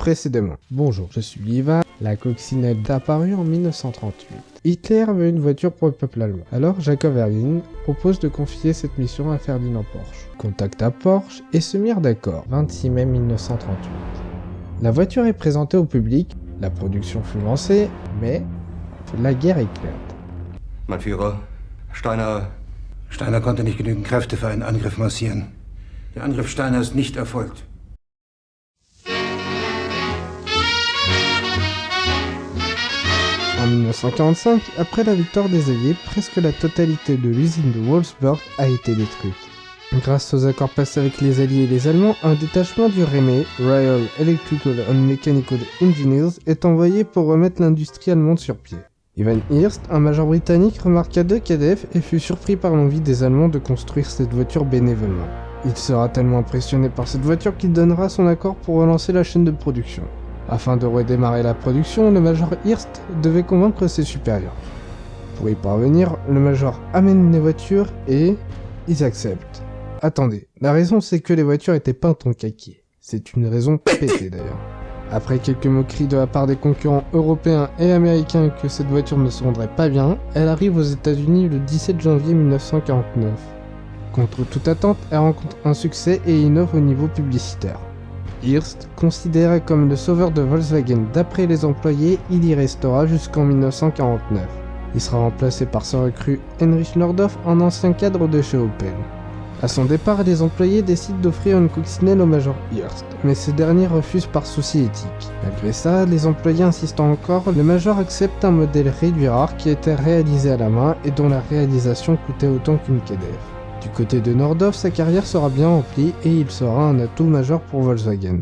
Précédemment. Bonjour, je suis Ivan. La coccinelle est apparue en 1938. Hitler veut une voiture pour le peuple allemand. Alors Jacob Erling propose de confier cette mission à Ferdinand Porsche. Contacta Porsche et se mirent d'accord. 26 mai 1938. La voiture est présentée au public, la production fut lancée, mais la guerre éclate. Mein Führer, Steiner konnte nicht genügend Kräfte für einen Angriff massieren. Der Angriff Steiner ist nicht erfolgt. En 1945, après la victoire des Alliés, presque la totalité de l'usine de Wolfsburg a été détruite. Grâce aux accords passés avec les Alliés et les Allemands, un détachement du REME, Royal Electrical and Mechanical Engineers, est envoyé pour remettre l'industrie allemande sur pied. Ivan Hirst, un major britannique, remarqua deux cadets et fut surpris par l'envie des Allemands de construire cette voiture bénévolement. Il sera tellement impressionné par cette voiture qu'il donnera son accord pour relancer la chaîne de production. Afin de redémarrer la production, le major Hirst devait convaincre ses supérieurs. Pour y parvenir, le major amène les voitures et ils acceptent. Attendez, la raison c'est que les voitures étaient peintes en kaki. C'est une raison pétée d'ailleurs. Après quelques moqueries de la part des concurrents européens et américains que cette voiture ne se vendrait pas bien, elle arrive aux États-Unis le 17 janvier 1949. Contre toute attente, elle rencontre un succès et innove au niveau publicitaire. Hirst, considéré comme le sauveur de Volkswagen d'après les employés, il y restera jusqu'en 1949. Il sera remplacé par ce recrue Heinrich Nordhoff, un ancien cadre de chez Opel. À son départ, les employés décident d'offrir une coccinelle au major Hirst, mais ce dernier refuse par souci éthique. Malgré ça, les employés insistant encore, le major accepte un modèle réduit rare qui était réalisé à la main et dont la réalisation coûtait autant qu'une KDF. Du côté de Nordhoff, sa carrière sera bien remplie et il sera un atout majeur pour Volkswagen.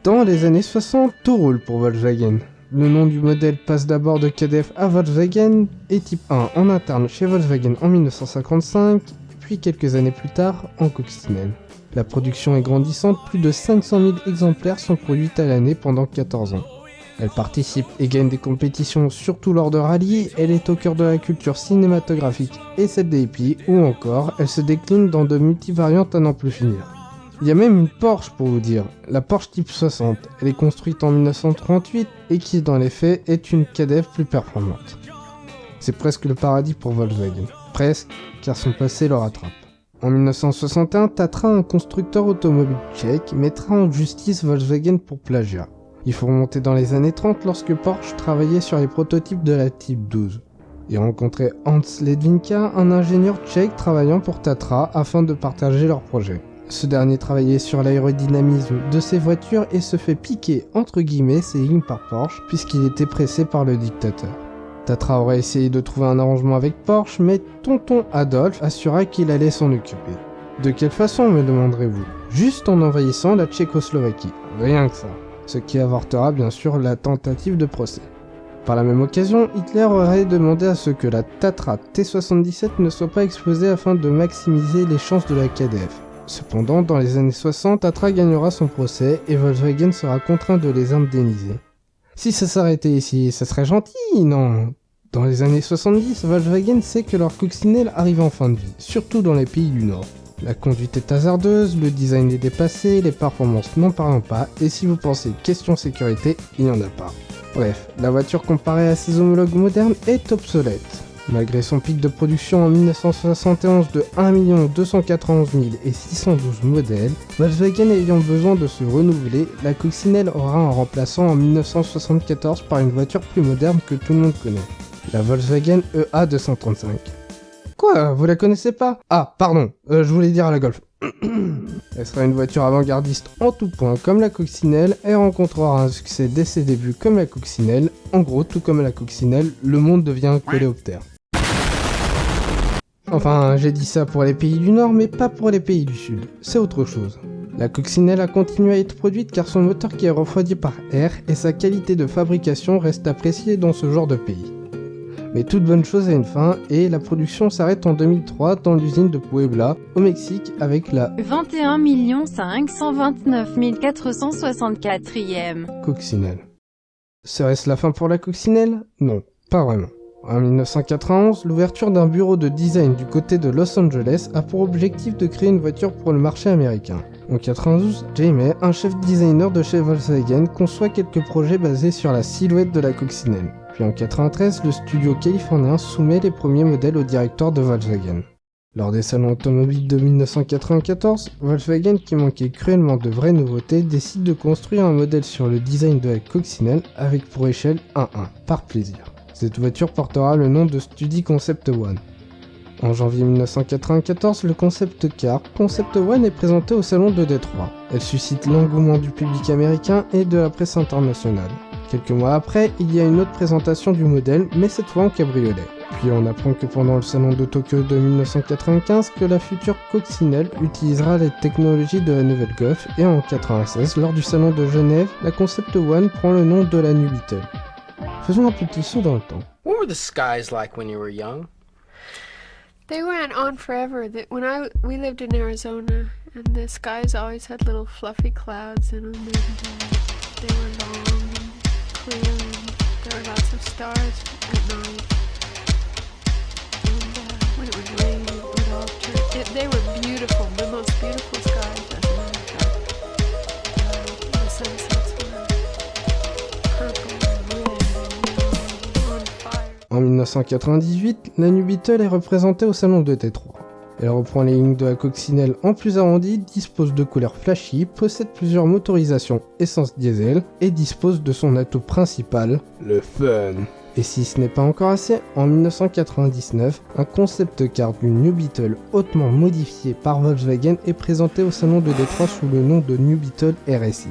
Dans les années 60, tout roule pour Volkswagen. Le nom du modèle passe d'abord de KDF à Volkswagen et Type 1 en interne chez Volkswagen en 1955, puis quelques années plus tard en coccinelle. La production est grandissante, plus de 500 000 exemplaires sont produits à l'année pendant 14 ans. Elle participe et gagne des compétitions surtout lors de rallyes, elle est au cœur de la culture cinématographique et celle des hippies, ou encore elle se décline dans de multivariantes à n'en plus finir. Il y a même une Porsche pour vous dire, la Porsche Type 60, elle est construite en 1938 et qui dans les faits est une KDF plus performante. C'est presque le paradis pour Volkswagen. Presque, car son passé le rattrape. En 1961, Tatra, un constructeur automobile tchèque, mettra en justice Volkswagen pour plagiat. Il faut remonter dans les années 30 lorsque Porsche travaillait sur les prototypes de la Type 12 et rencontrait Hans Ledvinka, un ingénieur tchèque travaillant pour Tatra afin de partager leur projet. Ce dernier travaillait sur l'aérodynamisme de ses voitures et se fait piquer entre guillemets ses lignes par Porsche puisqu'il était pressé par le dictateur. Tatra aurait essayé de trouver un arrangement avec Porsche, mais tonton Adolphe assura qu'il allait s'en occuper. De quelle façon, me demanderez-vous? Juste en envahissant la Tchécoslovaquie, rien que ça. Ce qui avortera bien sûr la tentative de procès. Par la même occasion, Hitler aurait demandé à ce que la Tatra T77 ne soit pas explosée afin de maximiser les chances de la KDF. Cependant, dans les années 60, Tatra gagnera son procès et Volkswagen sera contraint de les indemniser. Si ça s'arrêtait ici, ça serait gentil, non? Dans les années 70, Volkswagen sait que leur coccinelle arrive en fin de vie, surtout dans les pays du Nord. La conduite est hasardeuse, le design est dépassé, les performances n'en parlons pas, et si vous pensez question sécurité, il n'y en a pas. Bref, la voiture comparée à ses homologues modernes est obsolète. Malgré son pic de production en 1971 de 1 291 612 modèles, Volkswagen ayant besoin de se renouveler, la coccinelle aura un remplaçant en 1974 par une voiture plus moderne que tout le monde connaît, la Volkswagen EA235. Quoi, vous la connaissez pas? Ah, pardon, je voulais dire à la Golf. Elle sera une voiture avant-gardiste en tout point comme la coccinelle et rencontrera un succès dès ses débuts comme la coccinelle. En gros, tout comme la coccinelle, le monde devient un coléoptère. Enfin, j'ai dit ça pour les pays du Nord, mais pas pour les pays du Sud. C'est autre chose. La coccinelle a continué à être produite car son moteur qui est refroidi par air et sa qualité de fabrication restent appréciées dans ce genre de pays. Mais toute bonne chose a une fin et la production s'arrête en 2003 dans l'usine de Puebla, au Mexique, avec la 21 529 464e coccinelle. Serait-ce la fin pour la coccinelle? Non, pas vraiment. En 1991, l'ouverture d'un bureau de design du côté de Los Angeles a pour objectif de créer une voiture pour le marché américain. En 92, Jamie, un chef designer de chez Volkswagen, conçoit quelques projets basés sur la silhouette de la coccinelle. Puis en 93, le studio californien soumet les premiers modèles au directoire de Volkswagen. Lors des salons automobiles de 1994, Volkswagen, qui manquait cruellement de vraies nouveautés, décide de construire un modèle sur le design de la coccinelle avec pour échelle 1-1, par plaisir. Cette voiture portera le nom de Study Concept One. En janvier 1994, le concept car Concept One est présenté au salon de Détroit. Elle suscite l'engouement du public américain et de la presse internationale. Quelques mois après, il y a une autre présentation du modèle, mais cette fois en cabriolet. Puis on apprend que pendant le salon de Tokyo de 1995, que la future coccinelle utilisera les technologies de la nouvelle Golf, et en 1996, lors du salon de Genève, la Concept One prend le nom de la New Beetle. Faisons un petit saut dans le temps. What were the skies like when you were young? They went on forever. We lived in Arizona, and the skies always had little fluffy clouds in them, and they were long and clear, and there were lots of stars at night. And when it would rain, it would all turn. They were beautiful, the most beautiful skies, as a matter of fact. The sunsets were purple and red and on fire. En 1998, la New Beetle est représentée au salon de Détroit. Elle reprend les lignes de la coccinelle en plus arrondies, dispose de couleurs flashy, possède plusieurs motorisations essence diesel et dispose de son atout principal, le fun. Et si ce n'est pas encore assez, en 1999, un concept car du New Beetle hautement modifié par Volkswagen est présenté au salon de Détroit sous le nom de New Beetle RSI.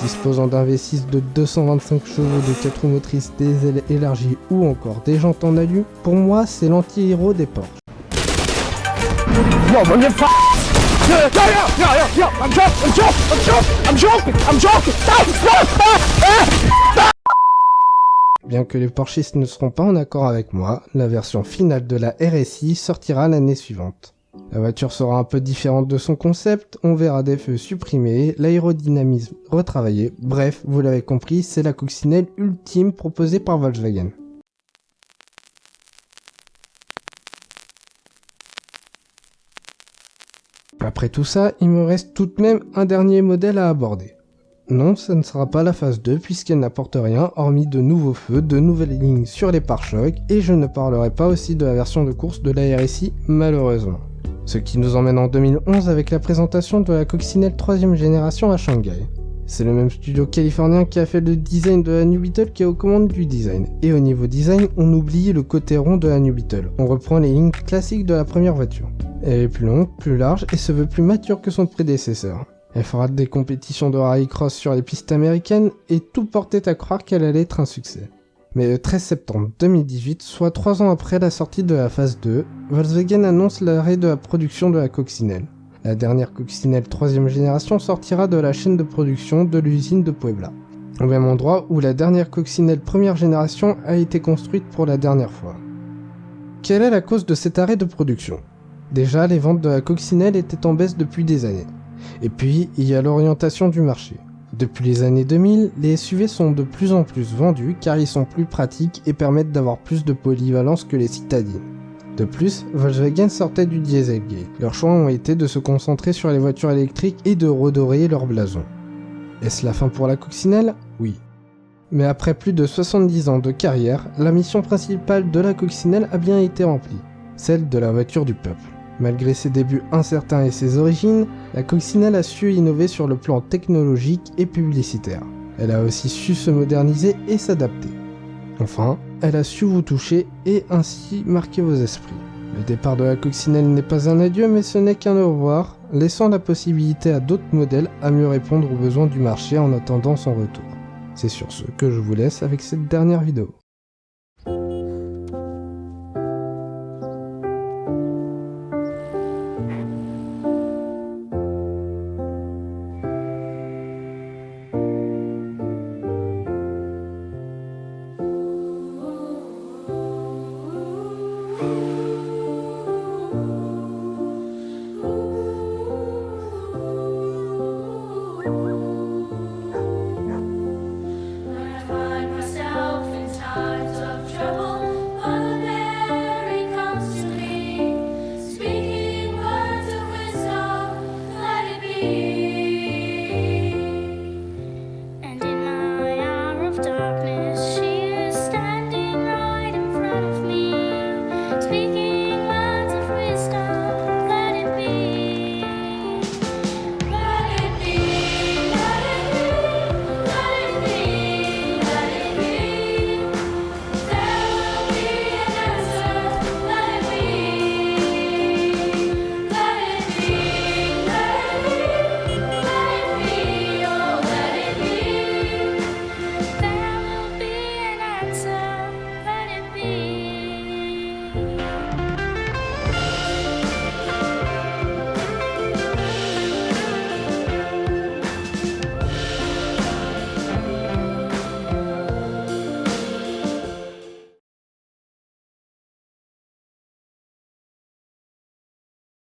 Disposant d'un V6 de 225 chevaux, de 4 roues motrices, des ailes élargies ou encore des jantes en alu, pour moi c'est l'anti-héros des Porsche. Bien que les Porschistes ne seront pas en accord avec moi, la version finale de la RSI sortira l'année suivante. La voiture sera un peu différente de son concept, on verra des feux supprimés, l'aérodynamisme retravaillé, bref, vous l'avez compris, c'est la coccinelle ultime proposée par Volkswagen. Après tout ça, il me reste tout de même un dernier modèle à aborder. Non, ça ne sera pas la phase 2 puisqu'elle n'apporte rien hormis de nouveaux feux, de nouvelles lignes sur les pare-chocs, et je ne parlerai pas aussi de la version de course de la RSI malheureusement. Ce qui nous emmène en 2011 avec la présentation de la coccinelle 3ème génération à Shanghai. C'est le même studio californien qui a fait le design de la New Beetle qui est aux commandes du design. Et au niveau design, on oublie le côté rond de la New Beetle. On reprend les lignes classiques de la première voiture. Elle est plus longue, plus large et se veut plus mature que son prédécesseur. Elle fera des compétitions de rallycross sur les pistes américaines et tout portait à croire qu'elle allait être un succès. Mais le 13 septembre 2018, soit 3 ans après la sortie de la phase 2, Volkswagen annonce l'arrêt de la production de la coccinelle. La dernière coccinelle 3ème génération sortira de la chaîne de production de l'usine de Puebla, au même endroit où la dernière coccinelle 1ère génération a été construite pour la dernière fois. Quelle est la cause de cet arrêt de production ? Déjà, les ventes de la coccinelle étaient en baisse depuis des années. Et puis, il y a l'orientation du marché. Depuis les années 2000, les SUV sont de plus en plus vendus car ils sont plus pratiques et permettent d'avoir plus de polyvalence que les citadines. De plus, Volkswagen sortait du Dieselgate. Leurs choix ont été de se concentrer sur les voitures électriques et de redorer leur blason. Est-ce la fin pour la coccinelle ? Oui. Mais après plus de 70 ans de carrière, la mission principale de la coccinelle a bien été remplie, celle de la voiture du peuple. Malgré ses débuts incertains et ses origines, la coccinelle a su innover sur le plan technologique et publicitaire. Elle a aussi su se moderniser et s'adapter. Enfin, elle a su vous toucher et ainsi marquer vos esprits. Le départ de la coccinelle n'est pas un adieu, mais ce n'est qu'un au revoir, laissant la possibilité à d'autres modèles à mieux répondre aux besoins du marché en attendant son retour. C'est sur ce que je vous laisse avec cette dernière vidéo.